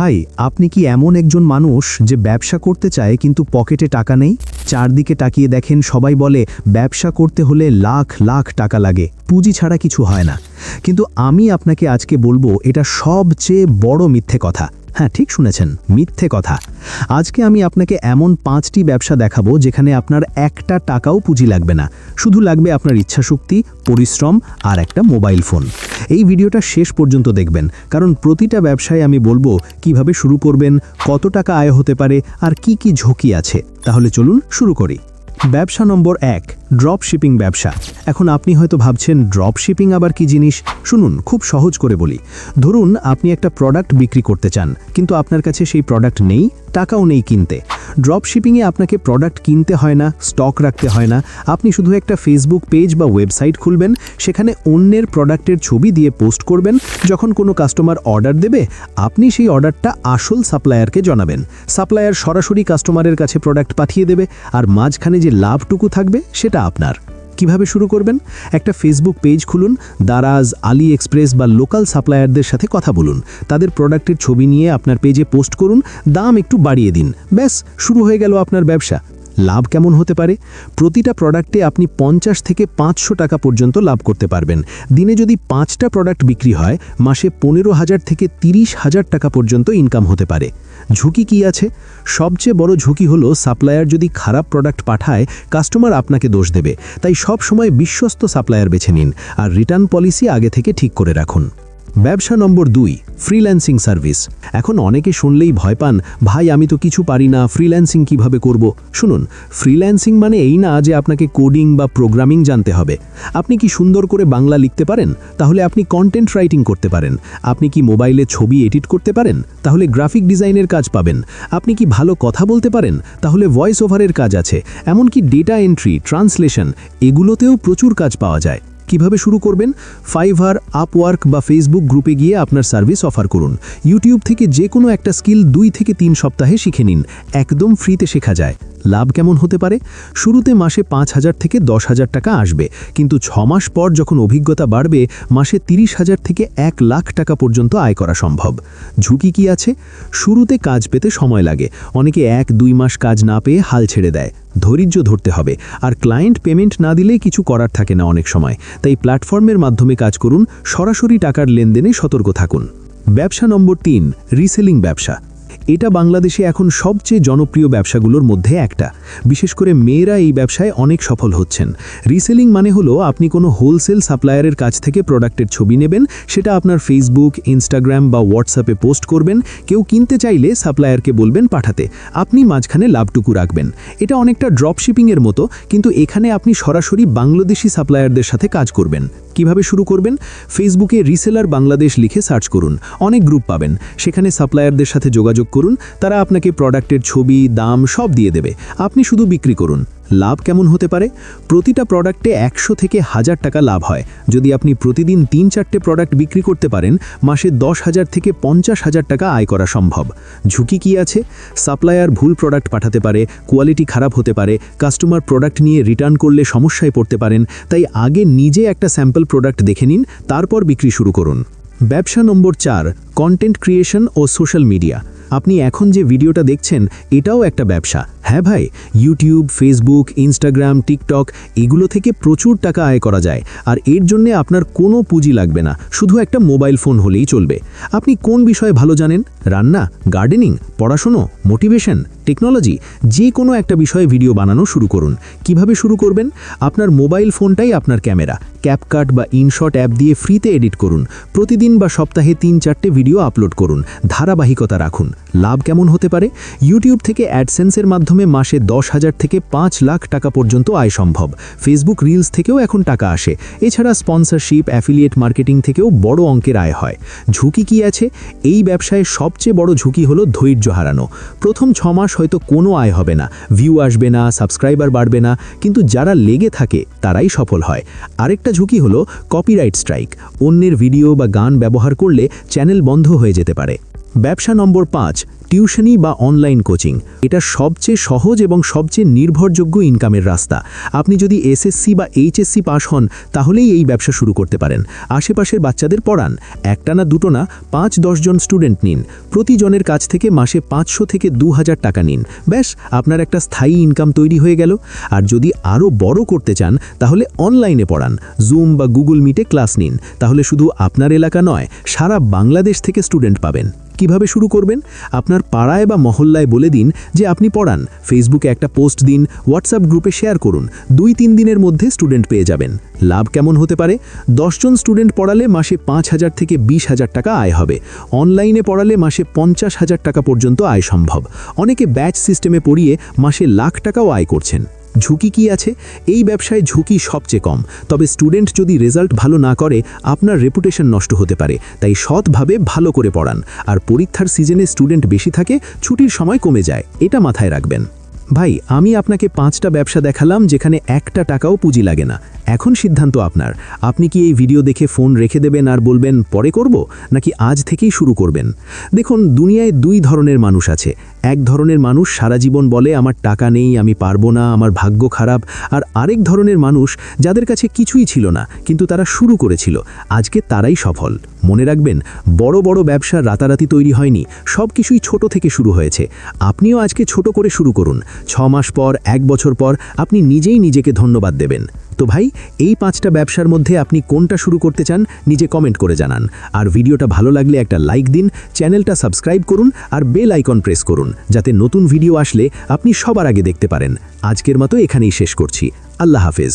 ভাই, আপনি কি এমন একজন মানুষ যে ব্যবসা করতে চায় কিন্তু পকেটে টাকা নেই? চারদিকে তাকিয়ে দেখেন সবাই বলে ব্যবসা করতে হলে লাখ লাখ টাকা লাগে, পুঁজি ছাড়া কিছু হয় না। কিন্তু আমি আপনাকে আজকে বলবো এটা সবচেয়ে বড় মিথ্যে কথা। হ্যাঁ, ঠিক শুনেছেন, মিথ্যে কথা। আজকে আমি আপনাকে এমন 5টি ব্যবসা দেখাবো যেখানে আপনার একটা টাকাও পুঁজি লাগবে না, শুধু লাগবে আপনার ইচ্ছাশক্তি, পরিশ্রম আর একটা মোবাইল ফোন। এই ভিডিওটা শেষ পর্যন্ত দেখবেন, কারণ প্রতিটা ব্যবসায় আমি বলবো কিভাবে শুরু করবেন, কত টাকা আয় হতে পারে আর কি কি ঝুঁকি আছে। তাহলে চলুন শুরু করি। ব্যবসা নম্বর 1, ড্রপ শিপিং ব্যবসা। এখন আপনি হয়তো ভাবছেন ড্রপ শিপিং আবার কি জিনিস। শুনুন, খুব সহজ করে বলি। ধরুন আপনি একটা প্রোডাক্ট বিক্রি করতে চান, কিন্তু আপনার কাছে সেই প্রোডাক্ট নেই, টাকাও নেই কিনতে। ড্রপ শিপিংয়ে আপনাকে প্রোডাক্ট কিনতে হয় না, স্টক রাখতে হয় না। আপনি শুধু একটা ফেসবুক পেজ বা ওয়েবসাইট খুলবেন, সেখানে অন্যের প্রোডাক্টের ছবি দিয়ে পোস্ট করবেন। যখন কোনো কাস্টমার অর্ডার দেবে, আপনি সেই অর্ডারটা আসল সাপ্লায়ারকে জানাবেন। সাপ্লায়ার সরাসরি কাস্টমারের কাছে প্রোডাক্ট পাঠিয়ে দেবে, আর মাঝখানে যে লাভটুকু থাকবে সেটা আপনার। কিভাবে শুরু করবেন? একটা ফেসবুক পেজ খুলুন, দারাজ, আলি এক্সপ্রেস বা লোকাল সাপ্লায়ারদের সাথে কথা বলুন। তাদের প্রোডাক্টের ছবি নিয়ে আপনার পেজে পোস্ট করুন, দাম একটু বাড়িয়ে দিন, ব্যাস শুরু হয়ে গেল আপনার ব্যবসা। লাভ কেমন হতে পারে? প্রতিটা প্রোডাক্টে আপনি 50 থেকে 500 টাকা পর্যন্ত লাভ করতে পারবেন। দিনে যদি 5টা প্রোডাক্ট বিক্রি হয়, মাসে 15,000 থেকে 30,000 টাকা পর্যন্ত ইনকাম হতে পারে। ঝুঁকি কি আছে? সবচেয়ে বড় ঝুঁকি হলো সাপ্লায়ার যদি খারাপ প্রোডাক্ট পাঠায়, কাস্টমার আপনাকে দোষ দেবে। তাই সব সময় বিশ্বস্ত সাপ্লায়ার বেছে নিন, আর রিটার্ন পলিসি আগে থেকে ঠিক করে রাখুন। ব্যবসা নম্বর 2, ফ্রিল্যান্সিং সার্ভিস। এখন অনেকে শুনলেই ভয় পান, ভাই আমি তো কিছু পারি না, ফ্রিল্যান্সিং কিভাবে করব? শুনুন, ফ্রিল্যান্সিং মানে এই না যে আপনাকে কোডিং বা প্রোগ্রামিং জানতে হবে। আপনি কি সুন্দর করে বাংলা লিখতে পারেন? তাহলে আপনি কন্টেন্ট রাইটিং করতে পারেন। আপনি কি মোবাইলে ছবি এডিট করতে পারেন? তাহলে গ্রাফিক ডিজাইনের কাজ পাবেন। আপনি কি ভালো কথা বলতে পারেন? তাহলে ভয়েস ওভারের কাজ আছে। এমনকি ডেটা এন্ট্রি, ট্রান্সলেশন, এগুলোতেও প্রচুর কাজ পাওয়া যায়। কিভাবে শুরু করবেন? ফাইভার, আপওয়ার্ক বা ফেসবুক গ্রুপে গিয়ে আপনার সার্ভিস অফার করুন। ইউটিউব থেকে যে কোনো একটা স্কিল 2 থেকে 3 সপ্তাহে শিখে নিন, একদম ফ্রিতে শেখা যায়। লাভ কেমন হতে পারে? শুরুতে মাসে 5,000 থেকে 10,000 টাকা আসবে, কিন্তু 6 মাস পর যখন অভিজ্ঞতা বাড়বে, মাসে 30,000 থেকে 1 লাখ টাকা পর্যন্ত আয় করা সম্ভব। ঝুঁকি কি আছে? শুরুতে কাজ পেতে সময় লাগে, অনেকে 1-2 মাস কাজ না পেয়ে হাল ছেড়ে দেয়। ধৈর্য ধরতে হবে, আর ক্লায়েন্ট পেমেন্ট না দিলে কিছু করার থাকে না অনেক সময়। তাই প্ল্যাটফর্মের মাধ্যমে কাজ করুন, সরাসরি টাকার লেনদেনে সতর্ক থাকুন। ব্যবসা নম্বর 3, রিসেলিং ব্যবসা। এটা বাংলাদেশে এখন সবচেয়ে জনপ্রিয় ব্যবসাগুলোর মধ্যে একটা। বিশেষ করে মেয়েরা এই ব্যবসায় অনেক সফল হচ্ছেন। রিসেলিং মানে হলো আপনি কোনো হোলসেল সাপ্লায়ারের কাছ থেকে প্রোডাক্টের ছবি নেবেন, সেটা আপনার ফেসবুক, ইনস্টাগ্রাম বা হোয়াটসঅ্যাপে পোস্ট করবেন। কেউ কিনতে চাইলে সাপ্লায়ারকে বলবেন পাঠাতে, আপনি মাঝখানে লাভটুকু রাখবেন। এটা অনেকটা ড্রপ শিপিংয়ের মতো, কিন্তু এখানে আপনি সরাসরি বাংলাদেশি সাপ্লায়ারদের সাথে কাজ করবেন। কিভাবে শুরু করবেন? ফেসবুকে রিসেলার বাংলাদেশ লিখে সার্চ করুন, অনেক গ্রুপ পাবেন। সেখানে সাপ্লায়ারদের সাথে যোগাযোগ করুন, তারা আপনাকে প্রোডাক্টের ছবি, দাম সব দিয়ে দেবে, আপনি শুধু বিক্রি করুন। লাভ কেমন হতে পারে? প্রতিটা প্রোডাক্টে 100 থেকে 1000 টাকা লাভ হয়। যদি আপনি প্রতিদিন 3-4টে প্রোডাক্ট বিক্রি করতে পারেন, মাসে 10,000 থেকে 50,000 টাকা আয় করা সম্ভব। ঝুঁকি কি আছে? সাপ্লায়ার ভুল প্রোডাক্ট পাঠাতে পারে, কোয়ালিটি খারাপ হতে পারে, কাস্টমার প্রোডাক্ট নিয়ে রিটার্ন করলে সমস্যায় পড়তে পারেন। তাই আগে নিজে একটা স্যাম্পল প্রোডাক্ট দেখে নিন, তারপর বিক্রি শুরু করুন। ব্যবসা নম্বর 4, কন্টেন্ট ক্রিয়েশন ও সোশ্যাল মিডিয়া। আপনি এখন যে ভিডিওটা দেখছেন, এটাও একটা ব্যবসা। হ্যাঁ ভাই, ইউটিউব, ফেসবুক, ইনস্টাগ্রাম, টিকটক, এগুলো থেকে প্রচুর টাকা আয় করা যায়। আর এর জন্য আপনার কোনো পুঁজি লাগবে না, শুধু একটা মোবাইল ফোন হলেই চলবে। আপনি কোন বিষয়ে ভালো জানেন? রান্না, গার্ডেনিং, পড়াশুনো, মোটিভেশন, টেকনোলজি, যে কোনো একটা বিষয়ে ভিডিও বানানো শুরু করুন। কিভাবে শুরু করবেন? আপনার মোবাইল ফোনটাই আপনার ক্যামেরা। ক্যাপকাট বা ইনশট অ্যাপ দিয়ে ফ্রিতে এডিট করুন। প্রতিদিন বা সপ্তাহে 3-4টে ভিডিও আপলোড করুন, ধারাবাহিকতা রাখুন। লাভ কেমন হতে পারে? ইউটিউব থেকে অ্যাডসেন্সের মাধ্যমে মাসে 10,000 থেকে 5 লাখ টাকা পর্যন্ত আয় সম্ভব। ফেসবুক রিলস থেকেও এখন টাকা আসে। এছাড়া স্পন্সরশিপ, অ্যাফিলিয়েট মার্কেটিং থেকেও বড় অঙ্কের আয় হয়। ঝুঁকি কি আছে? এই ব্যবসায় সবচেয়ে বড় ঝুঁকি হলো ধৈর্য হারানো। প্রথম 6 মাস হয়তো কোনো আয় হবে না, ভিউ আসবে না, সাবস্ক্রাইবার বাড়বে না, কিন্তু যারা লেগে থাকে তারাই সফল হয়। আরেকটা ঝুঁকি হলো কপিরাইট স্ট্রাইক। অন্যের ভিডিও বা গান ব্যবহার করলে চ্যানেল বন্ধ হয়ে যেতে পারে। ব্যবসা নম্বর 5, টিউশনি বা অনলাইন কোচিং এটা সবচেয়ে সহজ এবং সবচেয়ে নির্ভরযোগ্য ইনকামের রাস্তা। আপনি যদি এসএসসি বা এইচএসসি পাস হন তাহলেই এই ব্যবসা শুরু করতে পারেন। আশেপাশের বাচ্চাদের পড়ান, একটা না দুটো না 5-10 জন স্টুডেন্ট নিন, প্রতিজনের কাছ থেকে মাসে 500 থেকে 2000 টাকা নিন, ব্যাস আপনার একটা স্থায়ী ইনকাম তৈরি হয়ে গেল। আর যদি আরও বড় করতে চান তাহলে অনলাইনে পড়ান, জুম বা গুগল মিটে ক্লাস নিন, তাহলে শুধু আপনার এলাকা নয় সারা বাংলাদেশ থেকে স্টুডেন্ট পাবেন। কিভাবে শুরু করবেন? আপনার পাড়ায় বা মহল্লায় বলে দিন যে আপনি পড়ান, ফেসবুকে একটা পোস্ট দিন, হোয়াটসঅ্যাপ গ্রুপে শেয়ার করুন, 2-3 দিনের মধ্যে স্টুডেন্ট পেয়ে যাবেন। লাভ কেমন হতে পারে? 10 জন স্টুডেন্ট পড়ালে মাসে 5000 থেকে 20,000 টাকা আয় হবে। অনলাইনে পড়ালে মাসে 50,000 টাকা পর্যন্ত আয় সম্ভব। অনেকে ব্যাচ সিস্টেমে পড়িয়ে মাসে লাখ টাকাও আয় করছেন। ঝুঁকি কি আছে? এই ব্যবসায় ঝুঁকি সবচেয়ে কম, তবে স্টুডেন্ট যদি রেজাল্ট ভালো না করে আপনার রেপুটেশন নষ্ট হতে পারে। তাই সৎভাবে ভালো করে পড়ান। আর পরীক্ষার সিজনে স্টুডেন্ট বেশি থাকে, ছুটির সময় কমে যায়, এটা মাথায় রাখবেন। ভাই, আমি আপনাকে 5টা ব্যবসা দেখালাম যেখানে 1 টাকাও পুঁজি লাগে না। এখন সিদ্ধান্ত আপনার। আপনি কি এই ভিডিও দেখে ফোন রেখে দেবেন আর বলবেন পরে করব, নাকি আজ থেকেই শুরু করবেন? দেখুন, দুনিয়ায় 2 ধরনের মানুষ আছে। এক ধরনের মানুষ সারা জীবন বলে আমার টাকা নেই, আমি পারবো না, আমার ভাগ্য খারাপ। আর আরেক ধরনের মানুষ যাদের কাছে কিছুই ছিল না কিন্তু তারা শুরু করেছিল, আজকে তারাই সফল। মনে রাখবেন, বড় বড় ব্যবসা রাতারাতি তৈরি হয়নি, সব কিছুই ছোট থেকে শুরু হয়েছে। আপনিও আজকে ছোট করে শুরু করুন। 6 মাস পর, 1 বছর পর আপনি নিজেই নিজেকে ধন্যবাদ দেবেন। তো ভাই, এই 5টা ব্যবসার মধ্যে আপনি কোনটা শুরু করতে চান নিজে কমেন্ট করে জানান। আর ভিডিওটা ভালো লাগলে একটা লাইক দিন, চ্যানেলটা সাবস্ক্রাইব করুন আর বেল আইকন প্রেস করুন, যাতে নতুন ভিডিও আসলে আপনি সবার আগে দেখতে পারেন। আজকের মতো এখানেই শেষ করছি। আল্লাহ হাফেজ।